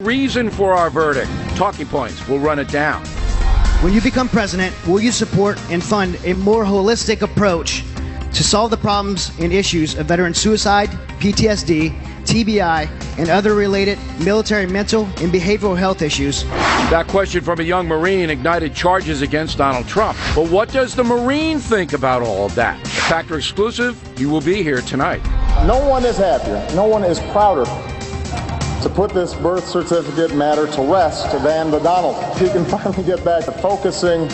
Reason for our verdict. Talking points. We'll run it down. When you become president, will you support and fund a more holistic approach to solve the problems and issues of veteran suicide, PTSD, TBI, and other related military mental and behavioral health issues? That question from a young Marine ignited charges against Donald Trump. But what does the Marine think about all of that? Factor exclusive, you will be here tonight. No one is happier, no one is prouder to put this birth certificate matter to rest than the Donald. He can finally get back to focusing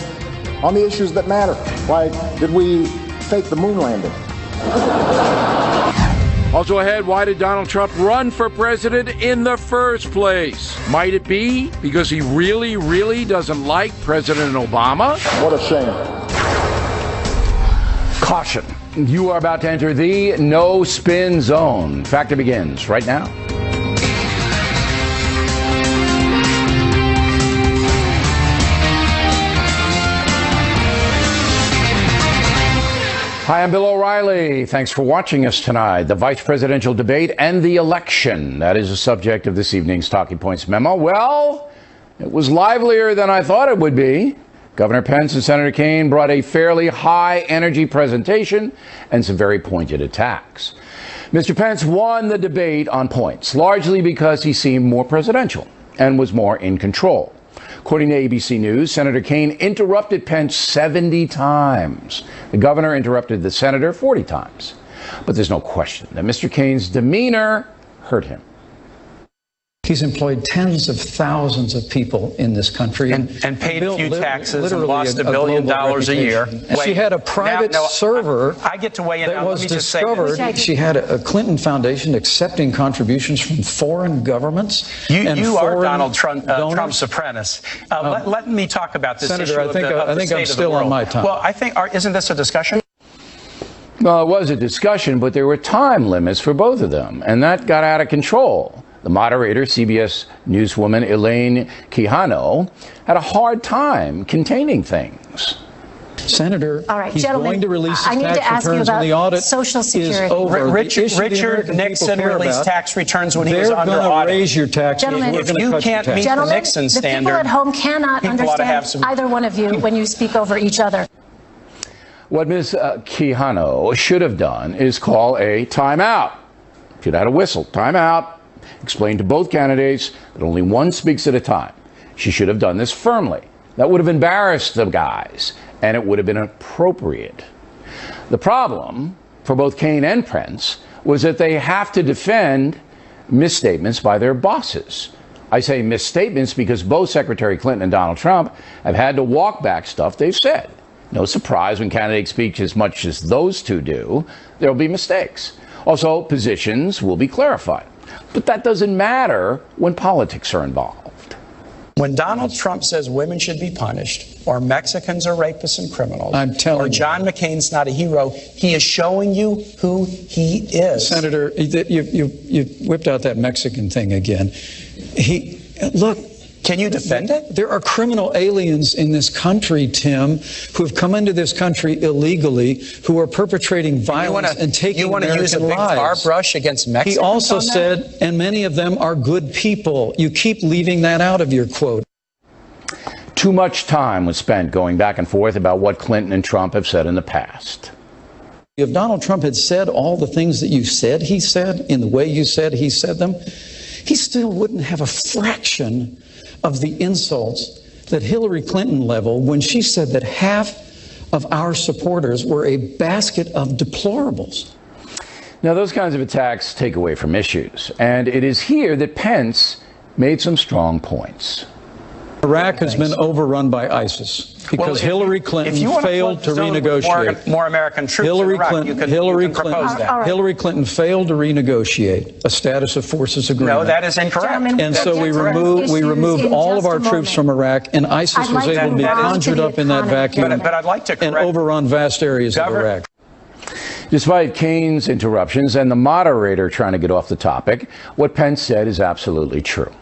on the issues that matter. Like, did we fake the moon landing? Also ahead, why did Donald Trump run for president in the first place? Might it be because he really doesn't like President Obama? What a shame. Caution. You are about to enter the no spin zone. Factor begins right now. Hi, I'm Bill O'Reilly. Thanks for watching us tonight. The vice presidential debate and the election. That is the subject of this evening's Talking Points memo. Well, it was livelier than I thought it would be. Governor Pence and Senator Kaine brought a fairly high-energy presentation and some very pointed attacks. Mr. Pence won the debate on points, largely because he seemed more presidential and was more in control. According to ABC News, Senator Kaine interrupted Pence 70 times. The governor interrupted the senator 40 times. But there's no question that Mr. Kaine's demeanor hurt him. He's employed tens of thousands of people in this country and paid a few taxes and lost $1 billion a year. She had a private server I get to weigh in that now. was Let me just say discovered. this. She had a Clinton Foundation accepting contributions from foreign governments. You are foreign Donald donors. Trump's apprentice. Let me talk about this Senator, issue I think I'm still on my time. Well, isn't this a discussion? Well, it was a discussion, but there were time limits for both of them, and that got out of control. The moderator, CBS newswoman Elaine Quijano, had a hard time containing things. Senator, all right, he's gentlemen, going to release his I need tax to ask you returns about and the audit Social Security. is over. Richard Nixon released tax returns when he was under They're going audit. to raise your taxes. Gentlemen, We're if going to you cut can't your meet taxes. the Nixon standard, the people at home cannot people ought to have understand some... either one of you when you speak over each other. What Ms. Quijano should have done is call a timeout. She'd had a whistle, timeout, explain to both candidates that only one speaks at a time. She should have done this firmly. That would have embarrassed the guys, and it would have been appropriate. The problem for both Kaine and Pence was that they have to defend misstatements by their bosses. I say misstatements because both Secretary Clinton and Donald Trump have had to walk back stuff they've said. No surprise when candidates speak as much as those two do, there'll be mistakes. Also, positions will be clarified. But that doesn't matter when politics are involved. When Donald Trump says women should be punished, or Mexicans are rapists and criminals, I'm telling or John McCain's not a hero, he is showing you who he is. Senator, you whipped out that Mexican thing again. Look. Can you defend it? There are criminal aliens in this country, Tim, who have come into this country illegally, who are perpetrating violence and taking American lives. You want to use a big tar brush against Mexicans? He also said, and many of them are good people. You keep leaving that out of your quote. Too much time was spent going back and forth about what Clinton and Trump have said in the past. If Donald Trump had said all the things that you said he said, in the way you said he said them, he still wouldn't have a fraction of the insults that Hillary Clinton leveled when she said that half of our supporters were a basket of deplorables. Now, those kinds of attacks take away from issues, and it is here that Pence made some strong points. Iraq has been overrun by ISIS because Hillary Clinton failed to renegotiate. More American troops in Iraq, you can propose that. Hillary Clinton failed to renegotiate a status of forces agreement. No, that is incorrect. And so we removed all of our troops from Iraq, and ISIS was able to be conjured up in that vacuum but I'd like to correct, and overrun vast areas of Iraq. Despite Kaine's interruptions and the moderator trying to get off the topic, what Pence said is absolutely true.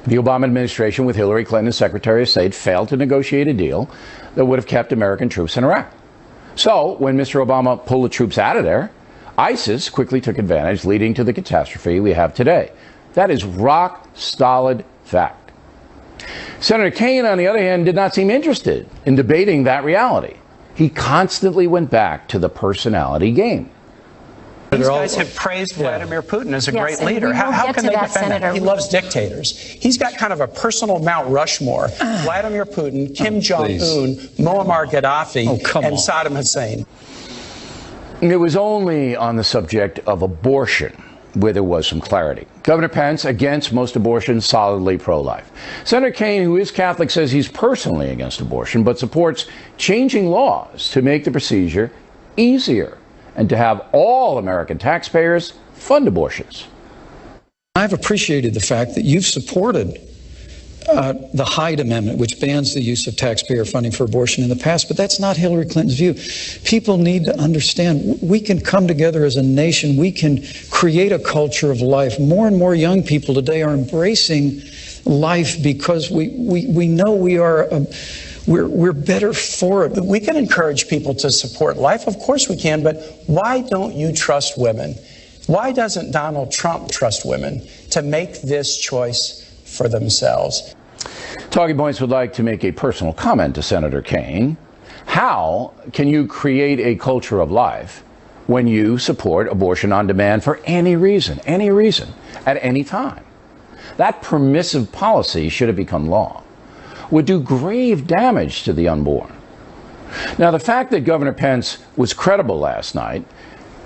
The Obama administration, with Hillary Clinton as Secretary of State, failed to negotiate a deal that would have kept American troops in Iraq. So, when Mr. Obama pulled the troops out of there, ISIS quickly took advantage, leading to the catastrophe we have today. That is rock-solid fact. Senator Kaine, on the other hand, did not seem interested in debating that reality. He constantly went back to the personality game. These guys have praised Vladimir Putin as a great leader. How can they defend that? He loves dictators. He's got kind of a personal Mount Rushmore. Vladimir Putin, Kim Jong-un, Muammar Gaddafi, and Saddam Hussein. It was only on the subject of abortion where there was some clarity. Governor Pence, against most abortions, solidly pro-life. Senator Kaine, who is Catholic, says he's personally against abortion, but supports changing laws to make the procedure easier and to have all American taxpayers fund abortions. I've appreciated the fact that you've supported the Hyde Amendment, which bans the use of taxpayer funding for abortion in the past, but that's not Hillary Clinton's view. People need to understand we can come together as a nation. We can create a culture of life. More and more young people today are embracing life because we know we're better for it. We can encourage people to support life. Of course we can, but why don't you trust women? Why doesn't Donald Trump trust women to make this choice for themselves? Talking Points would like to make a personal comment to Senator Kaine. How can you create a culture of life when you support abortion on demand for any reason, at any time? That permissive policy, should it become law, would do grave damage to the unborn. Now, the fact that Governor Pence was credible last night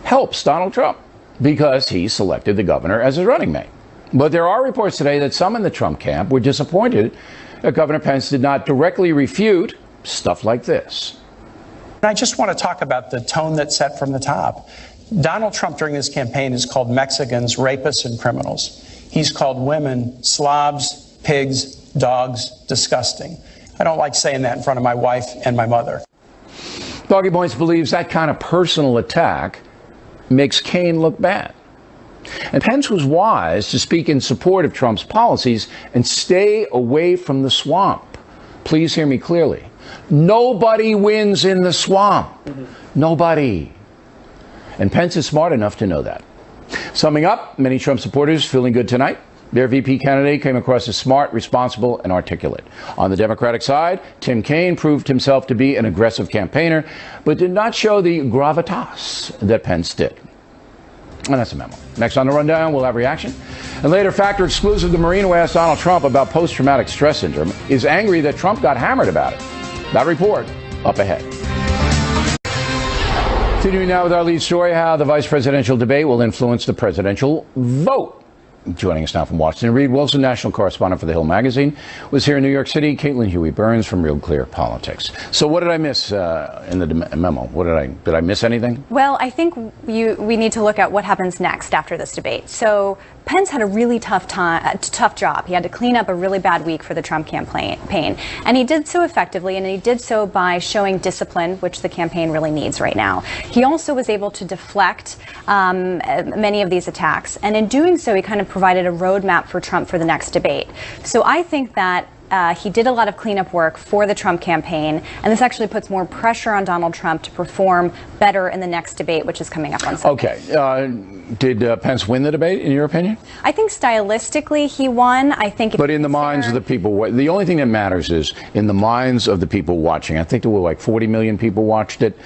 helps Donald Trump because he selected the governor as his running mate. But there are reports today that some in the Trump camp were disappointed that Governor Pence did not directly refute stuff like this. I just want to talk about the tone that's set from the top. Donald Trump during this campaign has called Mexicans rapists and criminals. He's called women slobs, pigs, dogs, disgusting. I don't like saying that in front of my wife and my mother. Talking Points believes that kind of personal attack makes Kaine look bad. And Pence was wise to speak in support of Trump's policies and stay away from the swamp. Please hear me clearly. Nobody wins in the swamp. Nobody. And Pence is smart enough to know that. Summing up, many Trump supporters feeling good tonight. Their VP candidate came across as smart, responsible, and articulate. On the Democratic side, Tim Kaine proved himself to be an aggressive campaigner, but did not show the gravitas that Pence did. And that's a memo. Next on the rundown, we'll have reaction. And later, Factor exclusive, the Marine who asked Donald Trump about post-traumatic stress syndrome is angry that Trump got hammered about it. That report up ahead. Continuing now with our lead story, how the vice presidential debate will influence the presidential vote. Joining us now from Washington, Reed Wilson, national correspondent for The Hill magazine, was here in New York City. Caitlin Huey-Burns from Real Clear Politics. So what did I miss in the memo? Did I miss anything? Well, I think we need to look at what happens next after this debate. So Pence had a really tough job. He had to clean up a really bad week for the Trump campaign, and he did so effectively, and he did so by showing discipline, which the campaign really needs right now. He also was able to deflect many of these attacks, and in doing so, he kind of provided a roadmap for Trump for the next debate. So I think that he did a lot of cleanup work for the Trump campaign, and this actually puts more pressure on Donald Trump to perform better in the next debate, which is coming up on Sunday. Okay. Did Pence win the debate, in your opinion? I think stylistically he won. I think, but in the minds of the people, the only thing that matters is in the minds of the people watching. I think there were like 40 million people watched it.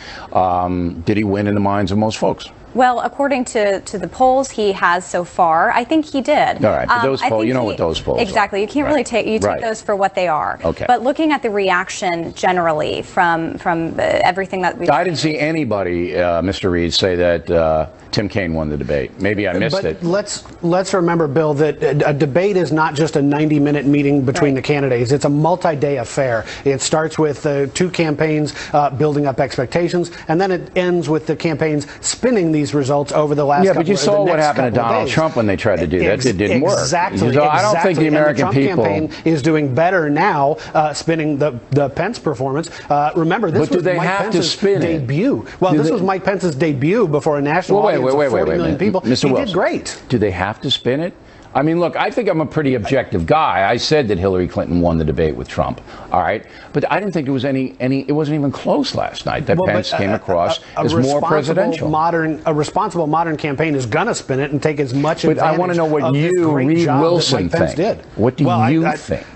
Did he win in the minds of most folks? Well, according to the polls he has so far, I think he did. All right, but those polls, you know what those polls exactly. are. You can't really take those for what they are. Okay. But looking at the reaction generally from everything that we've... I didn't see anybody, Mr. Reed, say that Tim Kaine won the debate. Maybe I missed it. Let's remember, Bill, that a debate is not just a 90-minute meeting between the candidates. It's a multi-day affair. It starts with two campaigns building up expectations, and then it ends with the campaigns spinning these results over the last but you saw what happened to Donald Trump when they tried to do that. It didn't work. Exactly. So I don't think the American people... The Trump campaign is doing better now, spinning the Pence performance. Remember, this was Mike Pence's debut. Well, this was Mike Pence's debut before a national audience of 40 million people. Mr. He Wilson, did great. Do they have to spin it? I mean, look, I think I'm a pretty objective guy. I said that Hillary Clinton won the debate with Trump, all right? But I didn't think it was it wasn't even close last night that Pence came across as more presidential. A responsible modern campaign is going to spin it and take as much advantage. But I want to know what you, Reed Wilson, think. What do you think?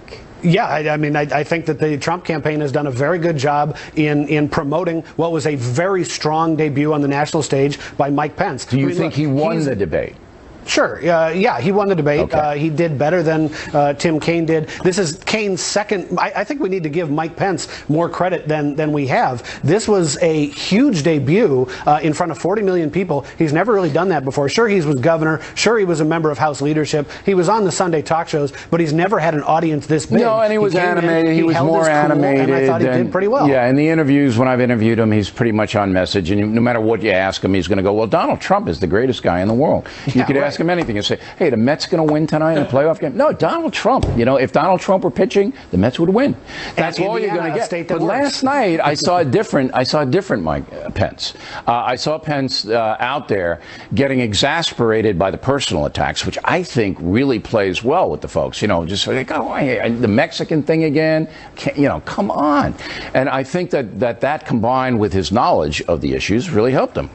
Yeah, I mean, I think that the Trump campaign has done a very good job in promoting what was a very strong debut on the national stage by Mike Pence. Do you think he won the debate? Sure. Yeah, he won the debate. Okay. He did better than Tim Kaine did. This is Kaine's second. I think we need to give Mike Pence more credit than we have. This was a huge debut in front of 40 million people. He's never really done that before. Sure, he was governor. Sure, he was a member of House leadership. He was on the Sunday talk shows, but he's never had an audience this big. No, and he was animated. He was more animated. And I thought he did pretty well. Yeah, in the interviews, when I've interviewed him, he's pretty much on message. And no matter what you ask him, he's going to go, well, Donald Trump is the greatest guy in the world. You could ask him anything and say, hey, the Mets going to win tonight in a playoff game? No, Donald Trump. You know, if Donald Trump were pitching, the Mets would win. That's all you're going to get. But last night, I saw a different Mike Pence. I saw Pence out there getting exasperated by the personal attacks, which I think really plays well with the folks. You know, just like, oh, the Mexican thing again. You know, come on. And I think that combined with his knowledge of the issues really helped him.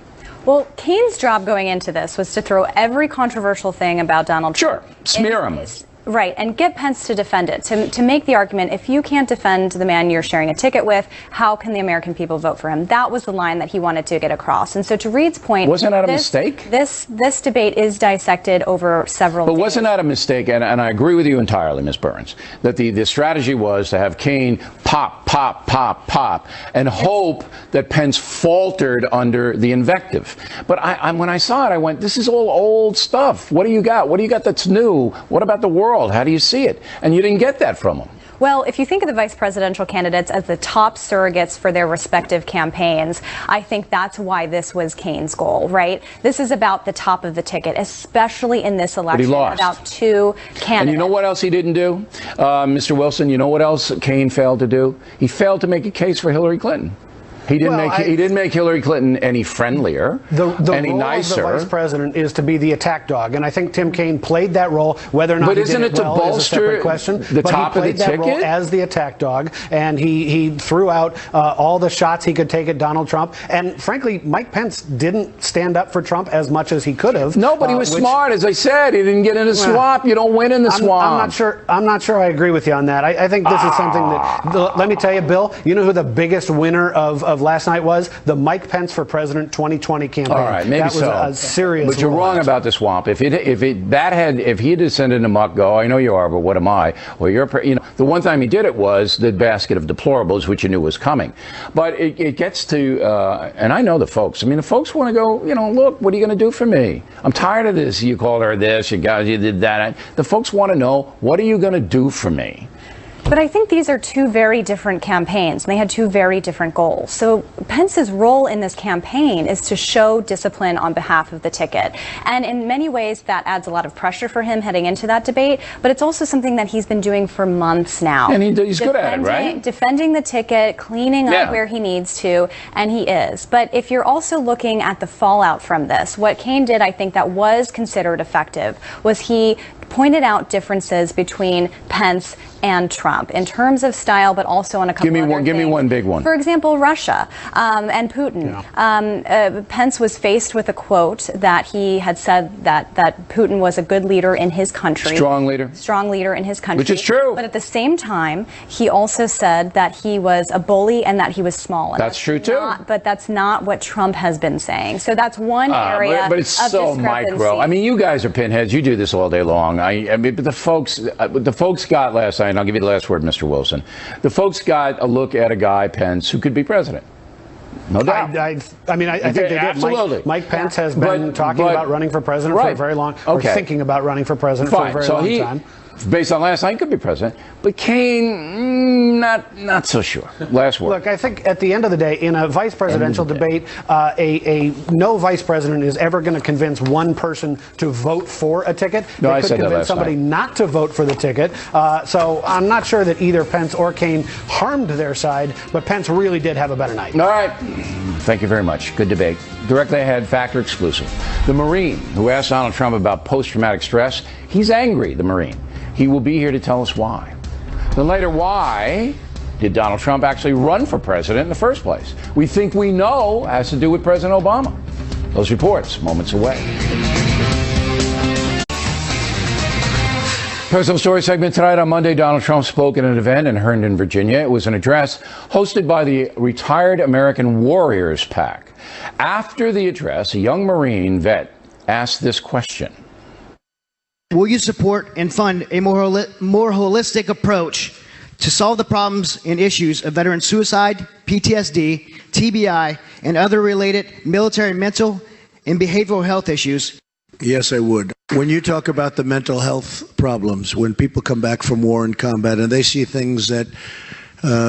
Well, Kaine's job going into this was to throw every controversial thing about Donald Trump. Sure, smear him. Right, and get Pence to defend it, to make the argument, if you can't defend the man you're sharing a ticket with, how can the American people vote for him? That was the line that he wanted to get across. And so to Reed's point... Wasn't that a mistake? This debate is dissected over several days. But wasn't that a mistake? And I agree with you entirely, Ms. Burns, that the strategy was to have Kaine pop, pop, pop, pop, and hope that Pence faltered under the invective. But when I saw it, I went, this is all old stuff. What do you got? What do you got that's new? What about the world? How do you see it? And you didn't get that from him. Well, if you think of the vice presidential candidates as the top surrogates for their respective campaigns, I think that's why this was Kaine's goal, right? This is about the top of the ticket, especially in this election, about two candidates. And you know what else he didn't do, Mr. Wilson? You know what else Kaine failed to do? He failed to make a case for Hillary Clinton. He didn't make Hillary Clinton any friendlier, any nicer. The role of the vice president is to be the attack dog, and I think Tim Kaine played that role. Whether or not but isn't it to bolster the top of the ticket? He played that role as the attack dog, and he threw out all the shots he could take at Donald Trump. And frankly, Mike Pence didn't stand up for Trump as much as he could have. No, but he was smart, as I said. He didn't get in the swamp. You don't win in the swamp. I'm not sure I agree with you on that. I think this is something that. Let me tell you, Bill. You know who the biggest winner of last night was? The Mike Pence for President 2020 campaign. All right, maybe that was a serious. But you're wrong about the swamp. If he had descended in muck, I know you are, but what am I? Well, the one time he did it was the basket of deplorables, which you knew was coming. But it gets to, and I know the folks. I mean, the folks want to go. Look, what are you going to do for me? I'm tired of this. You called her this. You did that. The folks want to know, what are you going to do for me? But I think these are two very different campaigns, and they had two very different goals. So Pence's role in this campaign is to show discipline on behalf of the ticket. And in many ways, that adds a lot of pressure for him heading into that debate. But it's also something that he's been doing for months now. And he's good at it, right? Defending the ticket, cleaning up where he needs to, and he is. But if you're also looking at the fallout from this, what Kaine did, I think, that was considered effective was he pointed out differences between Pence and Trump in terms of style, but also on a couple other things. Give me one big one. For example, Russia and Putin. Yeah. Pence was faced with a quote that he had said that Putin was a good leader in his country. Strong leader. Strong leader in his country. Which is true. But at the same time, he also said that he was a bully and that he was small. And that's true, too. But that's not what Trump has been saying. So that's one area but it's of so micro. I mean, you guys are pinheads. You do this all day long. I mean, but the folks got last night, and I'll give you the last word, Mr. Wilson. The folks got a look at a guy, Pence, who could be president. No doubt. I think they did. Absolutely. Mike Pence has been talking about running for president for a very long, or thinking about running for president for a very long time. based on last night, could be president. But Kaine, not so sure. Last word. Look, I think at the end of the day, in a vice presidential debate, no vice president is ever going to convince one person to vote for a ticket. No, they I could said that convince last somebody night. not to vote for the ticket. So I'm not sure that either Pence or Kaine harmed their side, but Pence really did have a better night. All right. Thank you very much. Good debate. Directly ahead, Factor Exclusive. The Marine who asked Donald Trump about post-traumatic stress, he's angry, the Marine. He will be here to tell us why. Then later, why did Donald Trump actually run for president in the first place? We think we know has to do with President Obama. Those reports moments away. Personal Story segment tonight. On Monday, Donald Trump spoke at an event in Herndon, Virginia. It was an address hosted by the Retired American Warriors PAC. After the address, a young Marine vet asked this question. Will you support and fund a more holistic approach to solve the problems and issues of veteran suicide, PTSD, TBI, and other related military mental and behavioral health issues? Yes, I would. When you talk about the mental health problems, when people come back from war and combat and they see things that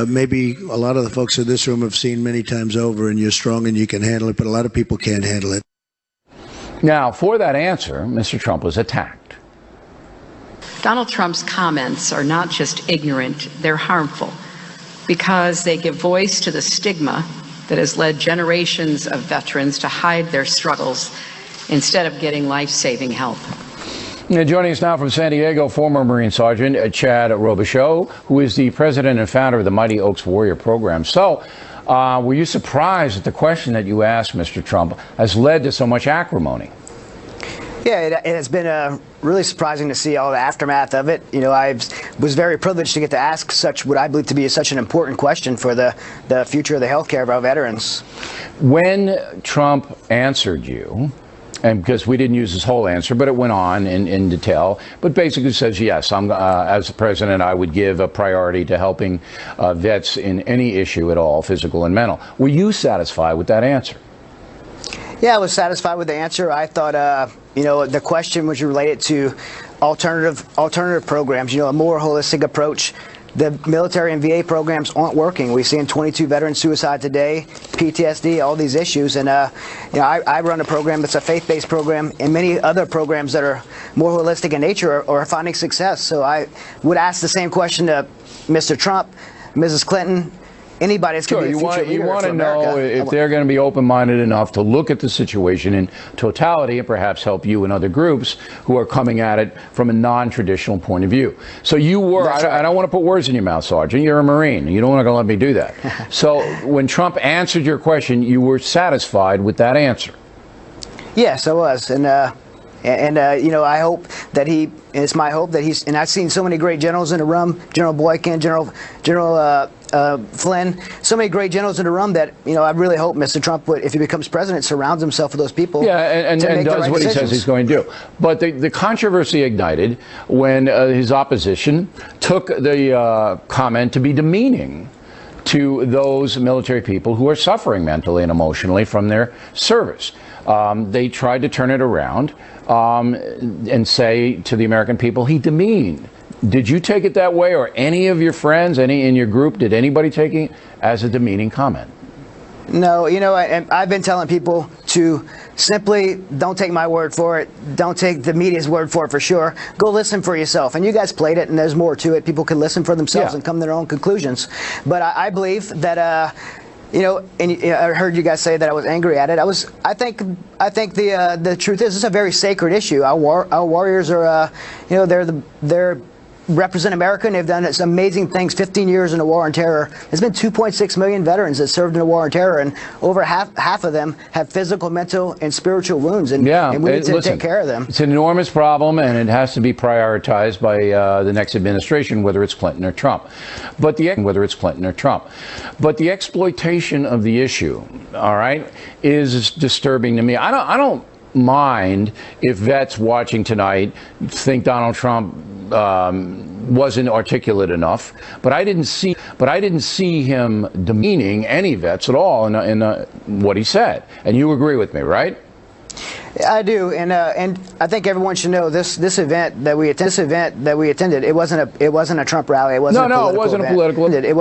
maybe a lot of the folks in this room have seen many times over, and you're strong and you can handle it, but a lot of people can't handle it. Now, for that answer, Mr. Trump was attacked. Donald Trump's comments are not just ignorant, they're harmful because they give voice to the stigma that has led generations of veterans to hide their struggles instead of getting life-saving help. Now, joining us now from San Diego, former Marine Sergeant Chad Robichaud, who is the president and founder of the Mighty Oaks Warrior Program. So, were you surprised that the question that you asked Mr. Trump has led to so much acrimony? Yeah, it has been really surprising to see all the aftermath of it. You know, I was very privileged to get to ask such what I believe to be such an important question for the future of the health care of our veterans. When Trump answered you, and because we didn't use his whole answer, but it went on in detail, but basically says, yes, I'm, as the president, I would give a priority to helping vets in any issue at all, physical and mental. Were you satisfied with that answer? Yeah, I was satisfied with the answer. I thought, you know, the question was related to alternative programs, you know, a more holistic approach. The military and VA programs aren't working. We've seen 22 veteran suicide today, PTSD, all these issues. And, you know, I run a program that's a faith-based program, and many other programs that are more holistic in nature are finding success. So I would ask the same question to Mr. Trump, Mrs. Clinton, anybody that's going to be a future leader you want for to know America. if they're going to be open-minded enough to look at the situation in totality and perhaps help you and other groups who are coming at it from a non-traditional point of view. So you were, I don't want to put words in your mouth, Sergeant. You're a Marine. You don't want to let me do that. So when Trump answered your question, you were satisfied with that answer? Yes, I was. And you know, I hope that it's my hope that he's, and I've seen so many great generals in the room, General Boykin, General Flynn, so many great generals in the room that, you know, I really hope Mr. Trump would, if he becomes president, surrounds himself with those people. Yeah, and does what he says he's going to do. But the controversy ignited when his opposition took the comment to be demeaning to those military people who are suffering mentally and emotionally from their service. They tried to turn it around and say to the American people, he demeaned. Did you take it that way, or any of your friends, any in your group, did anybody take it as a demeaning comment? No, you know, I've been telling people to simply don't take my word for it. Don't take the media's word for it for sure. Go listen for yourself. And you guys played it, and there's more to it. People can listen for themselves and come to their own conclusions. But I believe that, you know, and I heard you guys say that I was angry at it. I think the truth is, it's a very sacred issue. Our warriors are, you know, they're represent America, and they've done some amazing things. 15 years in the war on terror. There's been 2.6 million veterans that served in the war on terror, and over half of them have physical, mental, and spiritual wounds, and we need to take care of them. It's an enormous problem, and it has to be prioritized by the next administration, whether it's Clinton or Trump. But the exploitation of the issue, all right, is disturbing to me. I don't mind if vets watching tonight think Donald Trump wasn't articulate enough, but I didn't see him demeaning any vets at all in what he said. And you agree with me, right? I do, and I think everyone should know this event that we attended. It wasn't a Trump rally. It wasn't. No, it wasn't a political. It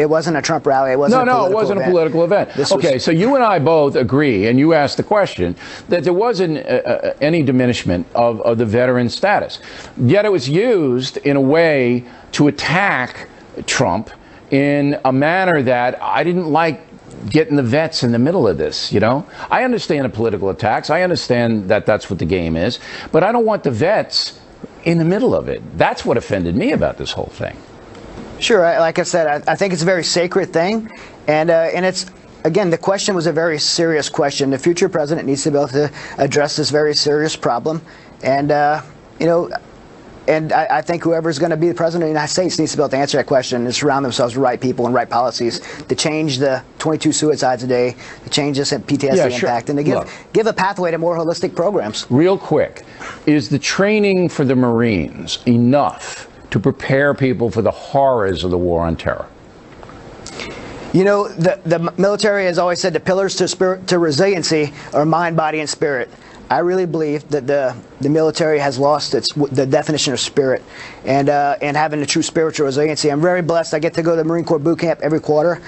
wasn't a Trump rally. It wasn't. No, it wasn't a political event. Okay, so you and I both agree, and you asked the question that there wasn't any diminishment of the veteran status. Yet it was used in a way to attack Trump in a manner that I didn't like. Getting the vets in the middle of this, you know? I understand the political attacks. I understand that that's what the game is. But I don't want the vets in the middle of it. That's what offended me about this whole thing. Sure. Like I said, I think it's a very sacred thing. And it's, again, the question was a very serious question. The future president needs to be able to address this very serious problem. And, you know, and I think whoever's going to be the president of the United States needs to be able to answer that question and surround themselves with right people and right policies to change the 22 suicides a day, to change this PTSD impact, and to give a pathway to more holistic programs. Real quick, is the training for the Marines enough to prepare people for the horrors of the war on terror? You know, the military has always said the pillars to resiliency are mind, body, and spirit. I really believe that the military has lost the definition of spirit and having a true spiritual resiliency. I'm very blessed. I get to go to the Marine Corps boot camp every quarter.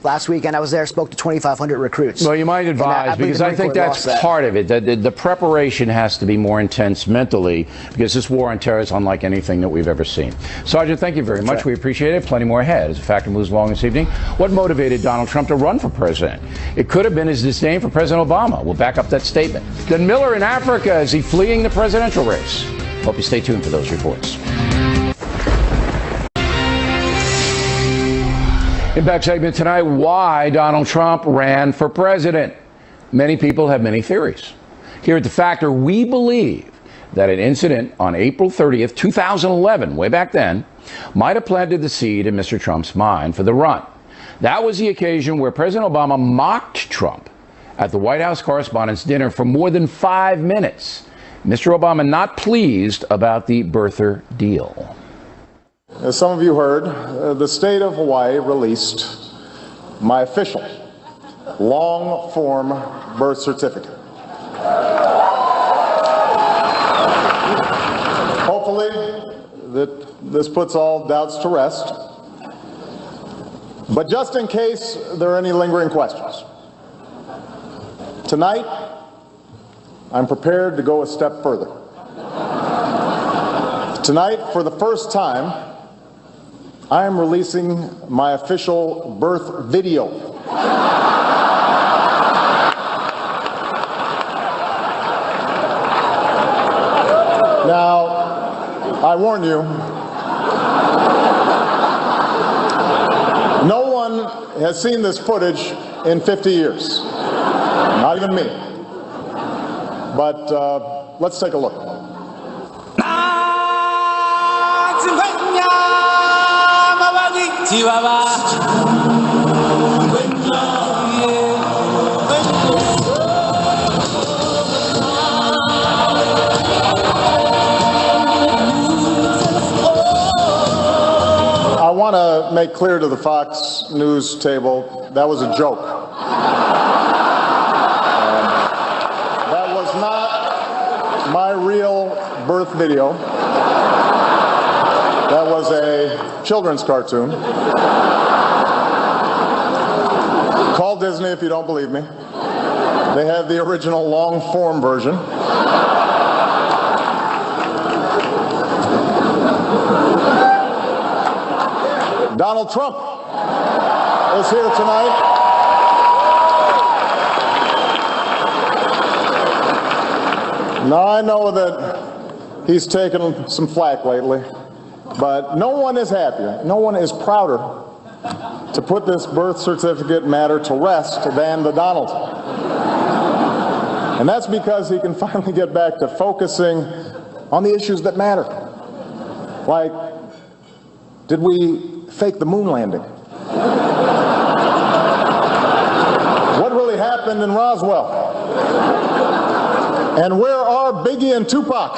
Last weekend I was there, spoke to 2,500 recruits. Well, you might advise, because I think that's part of it. The preparation has to be more intense mentally, because this war on terror is unlike anything that we've ever seen. Sergeant, thank you very much. We appreciate it. Plenty more ahead as the Factor moves along this evening. What motivated Donald Trump to run for president? It could have been his disdain for President Obama. We'll back up that statement. Then Miller in Africa, is he fleeing the presidential race? Hope you stay tuned for those reports. Impact segment tonight, why Donald Trump ran for president. Many people have many theories. Here at The Factor, we believe that an incident on April 30th, 2011, way back then, might have planted the seed in Mr. Trump's mind for the run. That was the occasion where President Obama mocked Trump at the White House Correspondents' Dinner for more than 5 minutes. Mr. Obama not pleased about the birther deal. As some of you heard, the state of Hawaii released my official long-form birth certificate. Hopefully, this puts all doubts to rest. But just in case there are any lingering questions, tonight, I'm prepared to go a step further. Tonight, for the first time, I am releasing my official birth video. Now, I warn you, no one has seen this footage in 50 years. Not even me. But let's take a look. I want to make clear to the Fox News table that was a joke. That was not my real birth video. That was a children's cartoon. Call Disney if you don't believe me. They have the original long-form version. Donald Trump is here tonight. Now, I know that he's taken some flack lately, but no one is happier, no one is prouder to put this birth certificate matter to rest than the Donald. And that's because he can finally get back to focusing on the issues that matter. Like, did we fake the moon landing? What really happened in Roswell? And where are Biggie and Tupac?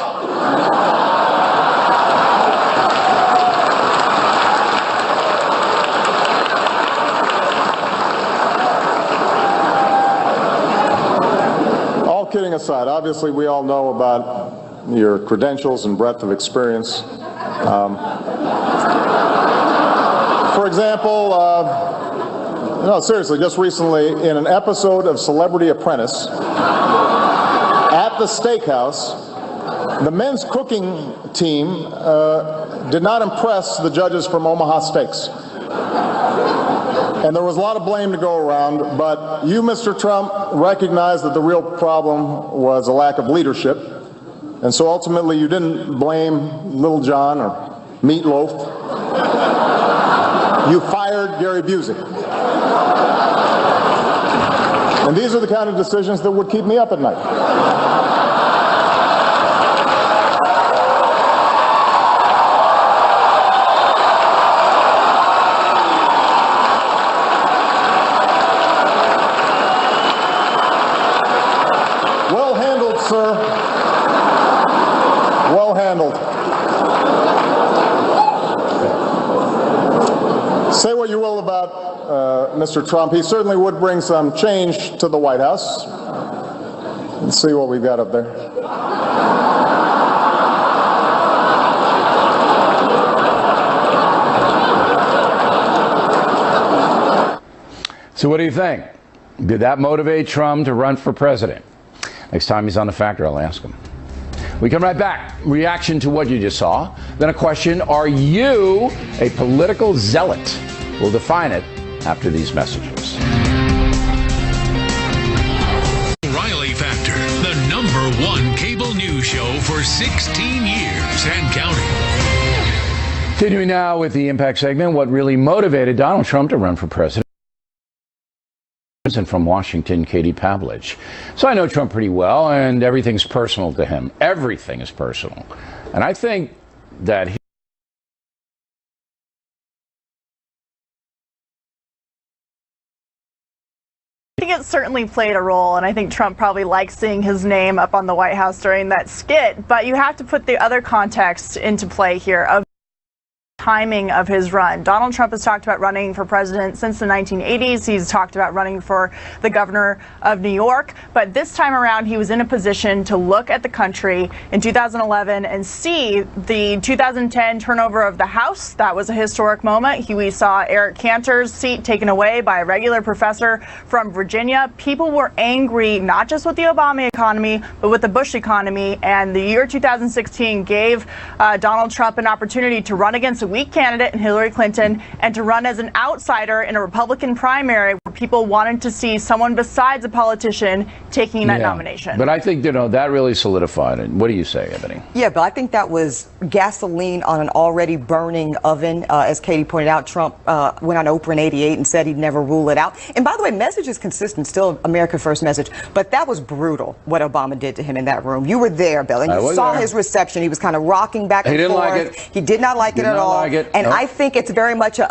All kidding aside, aside, obviously we all know about your credentials and breadth of experience. For example, no, seriously, just recently in an episode of Celebrity Apprentice at the steakhouse, the men's cooking team did not impress the judges from Omaha Steaks. And there was a lot of blame to go around, but you, Mr. Trump, recognized that the real problem was a lack of leadership. And so ultimately you didn't blame Little John or Meatloaf. You fired Gary Busey. And these are the kind of decisions that would keep me up at night. Well handled, sir. Well handled. Say what you will about Mr. Trump. He certainly would bring some change to the White House. Let's see what we've got up there. So what do you think? Did that motivate Trump to run for president? Next time he's on The Factor, I'll ask him. We come right back. Reaction to what you just saw. Then a question, are you a political zealot? We'll define it after these messages. O'Reilly Factor, the #1 cable news show for 16 years and counting. Continuing now with the Impact segment, what really motivated Donald Trump to run for president? And from Washington, Katie Pavlich. So I know Trump pretty well, and everything's personal to him. Everything is personal. And I think that he I think it certainly played a role, and I think Trump probably likes seeing his name up on the White House during that skit, but you have to put the other context into play here of timing of his run. Donald Trump has talked about running for president since the 1980s. He's talked about running for the governor of New York. But this time around, he was in a position to look at the country in 2011 and see the 2010 turnover of the House. That was a historic moment. We saw Eric Cantor's seat taken away by a regular professor from Virginia. People were angry, not just with the Obama economy, but with the Bush economy. And the year 2016 gave Donald Trump an opportunity to run against a weak candidate in Hillary Clinton and to run as an outsider in a Republican primary where people wanted to see someone besides a politician taking that nomination. But I think, that really solidified it. What do you say, Ebony? Yeah, but I think that was gasoline on an already burning oven. As Katie pointed out, Trump went on Oprah in '88 and said he'd never rule it out. And by the way, message is consistent, still America First message. But that was brutal, what Obama did to him in that room. You were there, Bill, and you saw his reception. He was kind of rocking back and forth. He didn't like it. He did not like it at all. And I think it's very much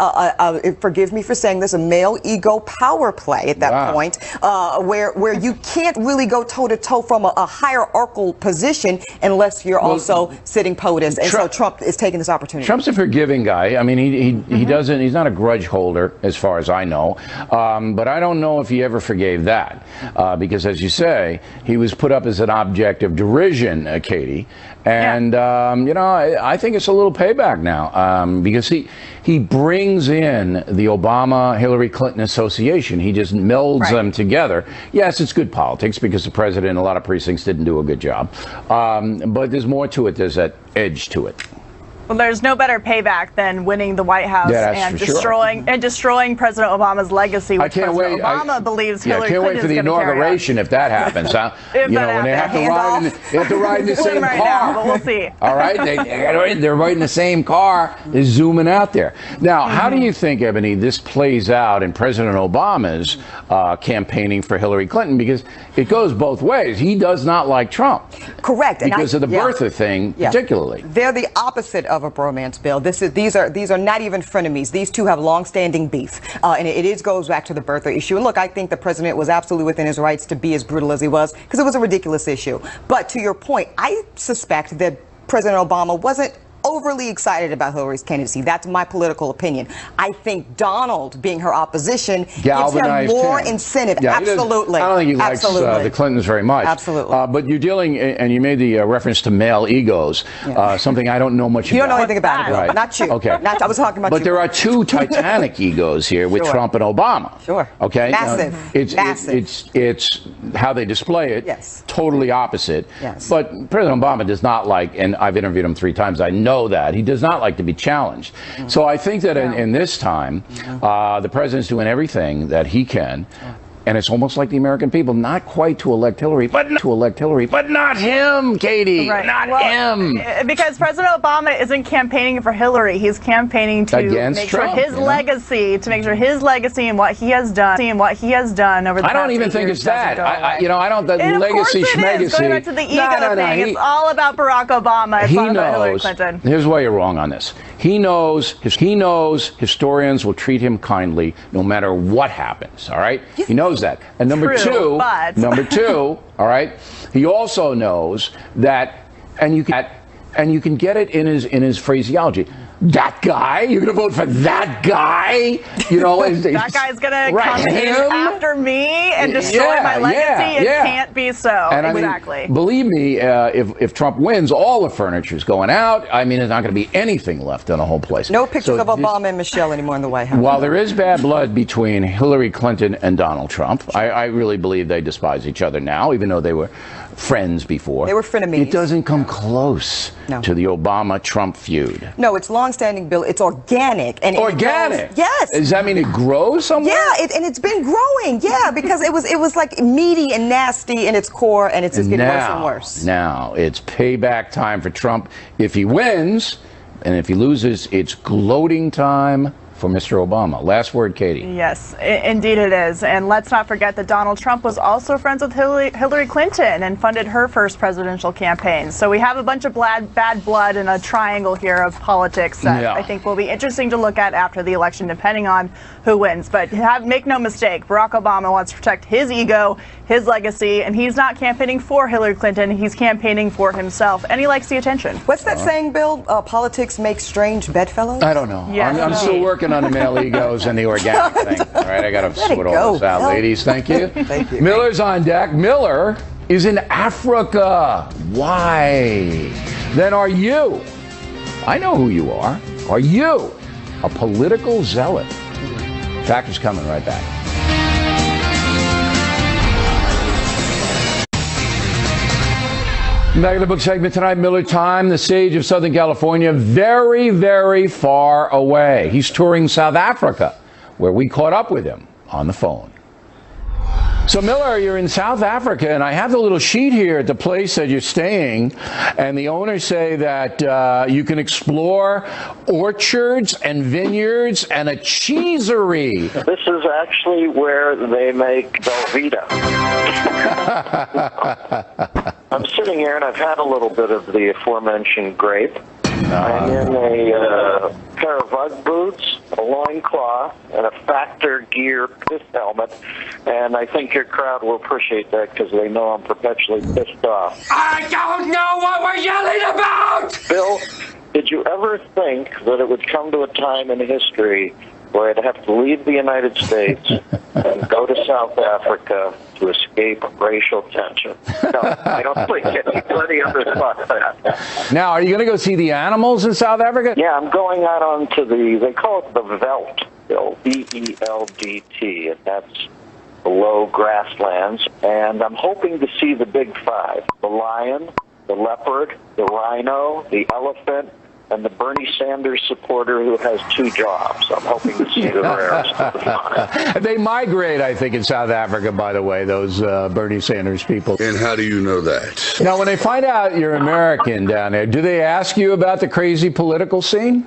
forgive me for saying this, a male ego power play at that point, where you can't really go toe to toe from a hierarchical position unless you're also sitting POTUS. And so Trump is taking this opportunity. Trump's a forgiving guy. I mean, he doesn't. He's not a grudge holder, as far as I know. But I don't know if he ever forgave that, because, as you say, he was put up as an object of derision, Katie. And I think it's a little payback now, because he brings in the Obama-Hillary Clinton association. He just melds them together. Yes, it's good politics because the president in a lot of precincts didn't do a good job. But there's more to it. There's that edge to it. Well, there's no better payback than winning the White House and destroying President Obama's legacy, which President Obama believes Hillary Clinton is going to carry out. I can't wait for the inauguration if that happens. Huh? When they have to ride in the same car. Now, but we'll see. All right, they're right in the same car. They're zooming out there. Now, how do you think, Ebony, this plays out in President Obama's campaigning for Hillary Clinton? Because it goes both ways. He does not like Trump. Correct. Because of the birther thing, particularly. They're the opposite of a bromance, Bill. These are not even frenemies. These two have long-standing beef, and it goes back to the birther issue. And look, I think the president was absolutely within his rights to be as brutal as he was because it was a ridiculous issue. But to your point, I suspect that President Obama wasn't overly excited about Hillary's candidacy. That's my political opinion. I think Donald, being her opposition, gives him more incentive. Yeah, absolutely. I don't think he likes the Clintons very much. Absolutely. But you're dealing, and you made the reference to male egos, something I don't know much about. You don't know anything about it, right? Not you. Okay. Not, I was talking about you. But there are two titanic egos here with Trump and Obama. Sure. Okay. Massive. It's how they display it. Yes. Totally opposite. Yes. But President Obama does not like, and I've interviewed him 3 times. I know that he does not like to be challenged. So I think that in this time, the president's doing everything that he can. And it's almost like the American people, not quite to elect Hillary, but not him, Katie, not him. Because President Obama isn't campaigning for Hillary; he's campaigning to make sure his legacy, and what he has done, over the past 8 years. I don't even think it's that. I don't. The legacy, schmegacy. Going back to the ego thing, it's all about Barack Obama. It's not about Hillary Clinton. Here's why you're wrong on this. He knows historians will treat him kindly no matter what happens. All right. He knows that. And number two, all right, he also knows that, and you can get it in his phraseology. That guy, you're going to vote for that guy? That guy's going to come in after me and destroy my legacy. It can't be so. And exactly. I mean, believe me, if Trump wins, all the furniture's going out. I mean, there's not going to be anything left in the whole place. No pictures of Obama and Michelle anymore in the White House. While there is bad blood between Hillary Clinton and Donald Trump, I really believe they despise each other now, even though they were friends before. They were frenemies. It doesn't come close to the Obama-Trump feud. No, it's long-standing, Bill. It's organic. And organic? Yes. Does that mean it grows somewhere? Yeah, and it's been growing. Yeah, because it was like meaty and nasty in its core, and it's just getting worse and worse. Now, it's payback time for Trump if he wins, and if he loses, it's gloating time for Mr. Obama. Last word, Katie. Yes, indeed it is. And let's not forget that Donald Trump was also friends with Hillary Clinton and funded her first presidential campaign. So we have a bunch of bad blood in a triangle here of politics that I think will be interesting to look at after the election, depending on who wins. But make no mistake, Barack Obama wants to protect his ego, his legacy, and he's not campaigning for Hillary Clinton. He's campaigning for himself, and he likes the attention. What's that saying, Bill? Politics makes strange bedfellows? I don't know. Yes, I'm still working on the male egos and the organic thing. All right, I got to sort all this out, ladies. Thank you. Thank you. Miller's on deck. Miller is in Africa. Why? Then are you? I know who you are. Are you a political zealot? Factor's coming right back. Back in the book segment tonight, Miller Time, the sage of Southern California, very, very far away. He's touring South Africa, where we caught up with him on the phone. So, Miller, you're in South Africa, and I have the little sheet here at the place that you're staying, and the owners say that you can explore orchards and vineyards and a cheesery. This is actually where they make Velveeta. I'm sitting here, and I've had a little bit of the aforementioned grape. I'm in a pair of Ugg boots, a loincloth, and a Factor gear pith helmet, and I think your crowd will appreciate that because they know I'm perpetually pissed off. I don't know what we're yelling about! Bill, did you ever think that it would come to a time in history where I'd have to leave the United States and go to South Africa to escape racial tension? No, I don't think anybody ever thought that. Now, are you going to go see the animals in South Africa? Yeah, I'm going out onto they call it the veldt, Bill, V-E-L-D-T, and that's the low grasslands. And I'm hoping to see the big five: the lion, the leopard, the rhino, the elephant, and the Bernie Sanders supporter who has 2 jobs. I'm hoping to see the rarest of the five. They migrate, I think, in South Africa, by the way, those Bernie Sanders people. And how do you know that? Now, when they find out you're American down there, do they ask you about the crazy political scene?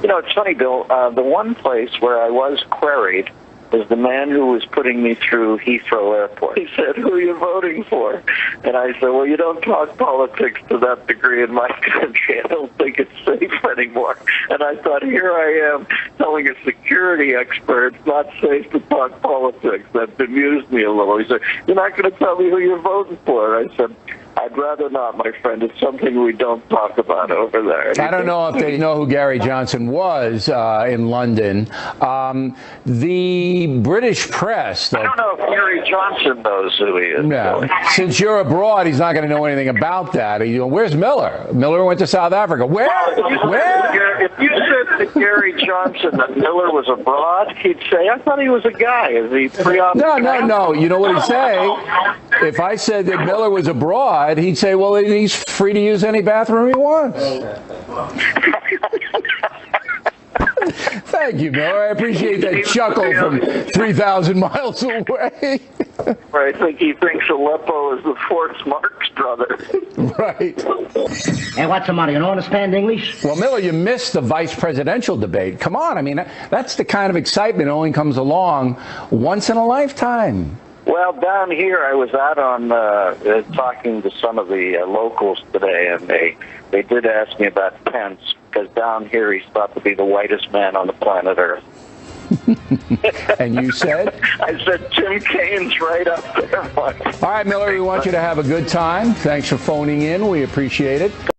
You know, it's funny, Bill. The one place where I was queried was the man who was putting me through Heathrow Airport. He said, "Who are you voting for?" And I said, "Well, you don't talk politics to that degree in my country. I don't think it's safe anymore." And I thought, here I am telling a security expert it's not safe to talk politics. That bemused me a little. He said, "You're not going to tell me who you're voting for?" I said, I'd rather not, my friend. It's something we don't talk about over there. I don't know if they know who Gary Johnson was in London. The British press. I don't know if Gary Johnson knows who he is. No. Since you're abroad, he's not going to know anything about that. Where's Miller? Miller went to South Africa. Where? If you said to Gary Johnson that Miller was abroad, he'd say, I thought he was a guy. Is he preoccupied? No. You know what he'd say? If I said that Miller was abroad, he'd say, well, he's free to use any bathroom he wants. Thank you, Miller. I appreciate that chuckle from 3,000 miles away. I think he thinks Aleppo is the Fort Marx brother. Right. And what's the matter? You don't understand English? Well, Miller, you missed the vice presidential debate. Come on. I mean, that's the kind of excitement that only comes along once in a lifetime. Well, down here, I was out on talking to some of the locals today, and they did ask me about Pence, because down here he's thought to be the whitest man on the planet Earth. And you said? I said Tim Kaine's right up there. All right, Miller, we want you to have a good time. Thanks for phoning in. We appreciate it.